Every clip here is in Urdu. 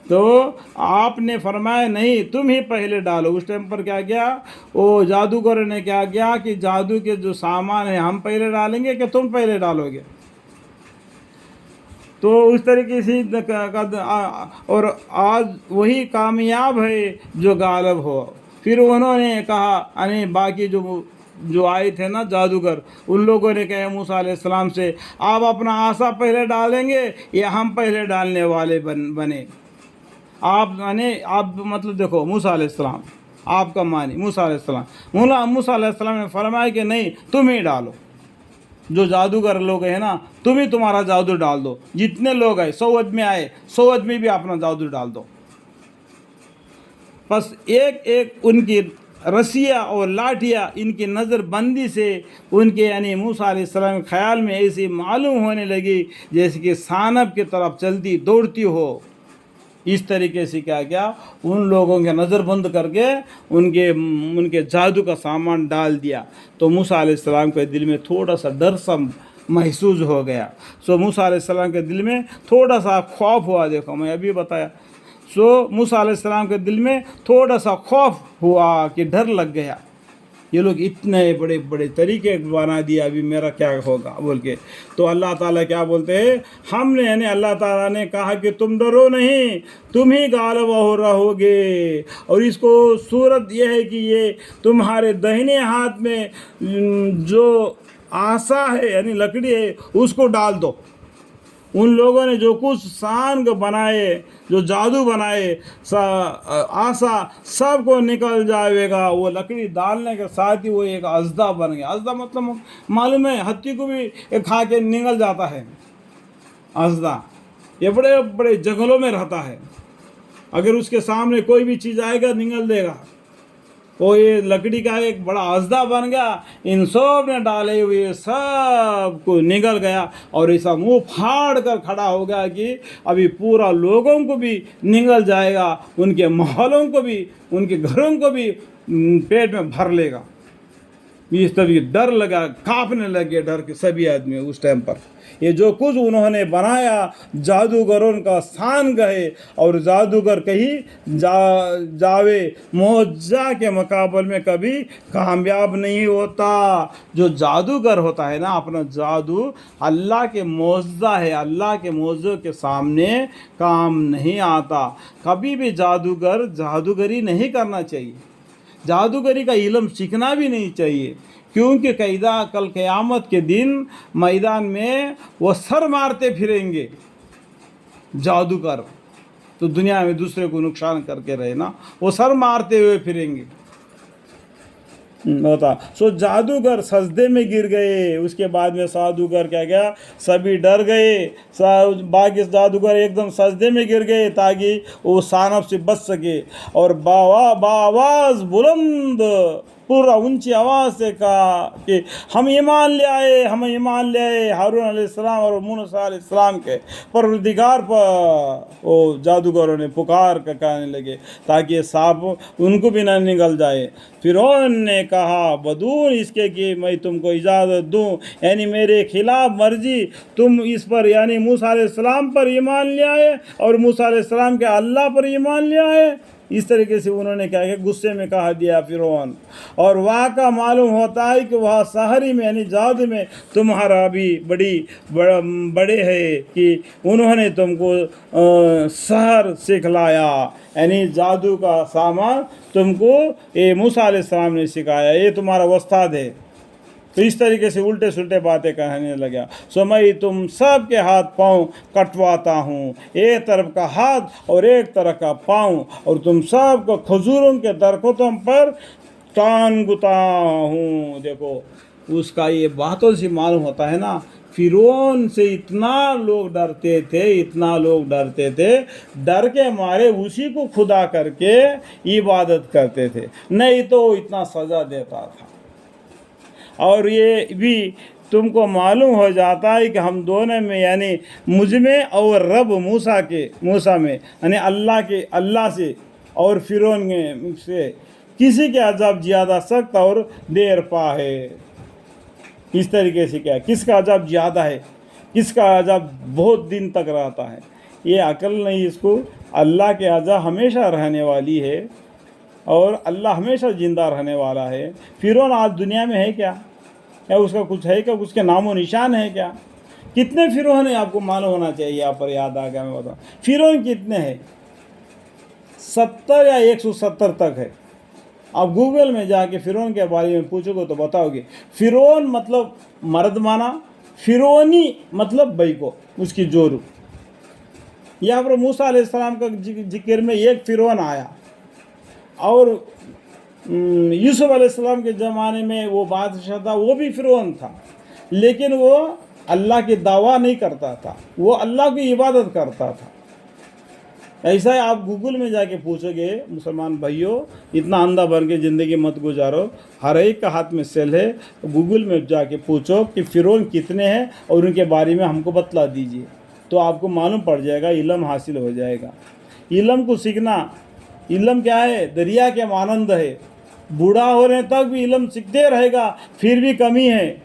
تو آپ نے فرمایا نہیں تم ہی پہلے ڈالو۔ اس ٹائم پر کیا کیا وہ جادوگر نے کیا کیا کہ جادو کے جو سامان ہیں ہم پہلے ڈالیں گے کہ تم پہلے ڈالو گے؟ تو اس طریقے سے اور آج وہی کامیاب ہے جو غالب ہو۔ پھر انہوں نے کہا یعنی باقی جو آئے تھے نا جادوگر، ان لوگوں نے کہا موسیٰ علیہ السلام سے آپ اپنا عصا پہلے ڈالیں گے یا ہم پہلے ڈالنے والے بنے؟ آپ یعنی آپ مطلب دیکھو موسیٰ علیہ السلام آپ کا معنی موسیٰ علیہ السلام، موسیٰ علیہ السلام نے فرمایا کہ نہیں تم ہی ڈالو، جو جادوگر لوگ ہیں نا تم ہی تمہارا جادو ڈال دو، جتنے لوگ آئے 100 آدمی آئے 100 آدمی بھی اپنا جادو ڈال دو۔ بس ایک ایک ان کی رسیاں اور لاٹھیاں ان کی نظر بندی سے ان کے یعنی موسیٰ علیہ السلام کے خیال میں ایسی معلوم ہونے لگی جیسے کہ سانپ کی طرف چلتی دوڑتی ہو۔ اس طریقے سے کیا کیا ان لوگوں کے نظر بند کر کے ان کے جادو کا سامان ڈال دیا۔ تو موسیٰ علیہ السلام کے دل میں تھوڑا سا ڈر سا محسوس ہو گیا۔ موسیٰ علیہ السلام کے دل میں تھوڑا سا خوف ہوا، دیکھو میں ابھی بتایا۔ موسیٰ علیہ السلام کے دل میں تھوڑا سا خوف ہوا کہ ڈر لگ گیا، یہ لوگ اتنے بڑے بڑے طریقے بنا دیا، ابھی میرا کیا ہوگا بول کے۔ تو اللہ تعالیٰ کیا بولتے ہیں، ہم نے یعنی اللہ تعالیٰ نے کہا کہ تم ڈرو نہیں، تم ہی غالب ہو رہو گے۔ اور اس کو صورت یہ ہے کہ یہ تمہارے دہنے ہاتھ میں جو عصا ہے یعنی لکڑی ہے اس کو ڈال دو۔ ان لوگوں نے جو کچھ سانگ بنائے، جو جادو بنائے، عصا سب کو نکل جائے گا۔ وہ لکڑی ڈالنے کے ساتھ ہی وہ ایک اژدھا بن گیا۔ اژدھا مطلب معلوم ہے، ہاتھی کو بھی کھا کے نگل جاتا ہے اژدھا۔ یہ بڑے بڑے جنگلوں میں رہتا ہے، اگر اس کے سامنے کوئی بھی چیز آئے گا نگل دے گا۔ وہ یہ لکڑی کا ایک بڑا اژدھا بن گیا، ان سب نے ڈالے ہوئے سب کو نگل گیا اور ایسا منہ پھاڑ کر کھڑا ہو گیا کہ ابھی پورا لوگوں کو بھی نگل جائے گا، ان کے محلوں کو بھی، ان کے گھروں کو بھی پیٹ میں بھر لے گا۔ اس طرح ڈر لگا، کانپنے لگے ڈر کے سبھی آدمی اس ٹائم پر۔ یہ جو کچھ انہوں نے بنایا جادوگروں کا سان گئے، اور جادوگر کہیں جاوے معجزہ کے مقابل میں کبھی کامیاب نہیں ہوتا۔ جو جادوگر ہوتا ہے نا، اپنا جادو اللہ کے معجزہ ہے، اللہ کے معجزوں کے سامنے کام نہیں آتا۔ کبھی بھی جادوگر جادوگری نہیں کرنا چاہیے، جادوگری کا علم سیکھنا بھی نہیں چاہیے، کیونکہ کل قیامت کے دن میدان میں وہ سر مارتے پھریں گے جادوگر۔ تو دنیا میں دوسرے کو نقصان کر کے رہے نا، وہ سر مارتے ہوئے پھریں گے ہوتا۔ جادوگر سجدے میں گر گئے۔ اس کے بعد میں جادوگر کیا گیا، سبھی ڈر گئے، باقی جادوگر ایک دم سجدے میں گر گئے تاکہ وہ سانپ سے بچ سکے، اور باواز بلند پورا اونچی آواز سے کہا کہ ہم ایمان لے آئے، ہم ایمان لے آئے ہارون علیہ السلام اور موسیٰ علیہ السلام کے پروردگار پر۔ وہ جادوگروں نے پکار کر کہنے لگے تاکہ یہ سانپ ان کو بھی نہ نگل جائے۔ فرعون نے کہا بدون اس کے کہ میں تم کو اجازت دوں، یعنی میرے خلاف مرضی تم اس پر یعنی موسیٰ علیہ السلام پر ایمان لے آئے اور موسیٰ علیہ السلام کے اللہ پر ایمان لے آئے۔ اس طریقے سے انہوں نے کہا کہ غصے میں کہا دیا فرعون۔ اور واقعہ معلوم ہوتا ہے کہ وہاں سحری میں یعنی جادو میں تمہارا بھی بڑے ہے کہ انہوں نے تم کو سحر سکھلایا، یعنی جادو کا سامان تم کو موسیٰ علیہ السلام نے سکھایا، یہ تمہارا استاد ہے۔ تو اس طریقے سے الٹے سلٹے باتیں کہنے لگا۔ میں تم سب کے ہاتھ پاؤں کٹواتا ہوں، ایک طرف کا ہاتھ اور ایک طرف کا پاؤں، اور تم سب کو کھجوروں کے درختوں پر ٹانگ گتا ہوں۔ دیکھو اس کا یہ باتوں سے معلوم ہوتا ہے نا، فرعون سے اتنا لوگ ڈرتے تھے، اتنا لوگ ڈرتے تھے، ڈر کے مارے اسی کو خدا کر کے عبادت کرتے تھے، نہیں تو اتنا سزا دیتا تھا۔ اور یہ بھی تم کو معلوم ہو جاتا ہے کہ ہم دونوں میں یعنی مجھ میں اور رب موسیٰ میں یعنی اللہ سے اور فرعون سے کسی کے عذاب زیادہ سخت اور دیر پا ہے۔ اس طریقے سے کیا کس کا عذاب زیادہ ہے، کس کا عذاب بہت دن تک رہتا ہے، یہ عقل نہیں اس کو. اللہ کے عزا ہمیشہ رہنے والی ہے اور اللہ ہمیشہ زندہ رہنے والا ہے. فرعون آج دنیا میں ہے کیا اس کا کچھ ہے کیا, اس کے نام و نشان ہے کیا؟ کتنے فرعون ہیں آپ کو معلوم ہونا چاہیے. یہاں پر یاد آ گیا میں بتاؤں فرعون کتنے ہیں. 70 یا 170 تک ہے. آپ گوگل میں جا کے فرعون کے بارے میں پوچھو گے تو بتاؤ گے. فرعون مطلب مرد مانا, فرعونی مطلب بھائی کو اس کی جورو. یہاں پر موسیٰ علیہ السلام کا ذکر میں ایک فرعون آیا, اور یوسف علیہ السلام کے زمانے میں وہ بادشاہ تھا, وہ بھی فرعون تھا, لیکن وہ اللہ کی دعویٰ نہیں کرتا تھا, وہ اللہ کی عبادت کرتا تھا. ایسا ہے آپ گوگل میں جا کے پوچھو گے مسلمان بھائیوں, اتنا اندھا بن کے زندگی مت گزارو, ہر ایک کا ہاتھ میں سیل ہے. گوگل میں جا کے پوچھو کہ فرعون کتنے ہیں اور ان کے بارے میں ہم کو بتلا دیجئے, تو آپ کو معلوم پڑ جائے گا, علم حاصل ہو جائے گا. علم کو سیکھنا, علم کیا ہے, دریا کے مانند ہے, بوڑھا ہونے تک بھی علم سیکھتے رہے گا, پھر بھی کمی ہے.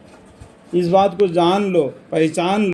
اس بات کو جان لو, پہچان لو.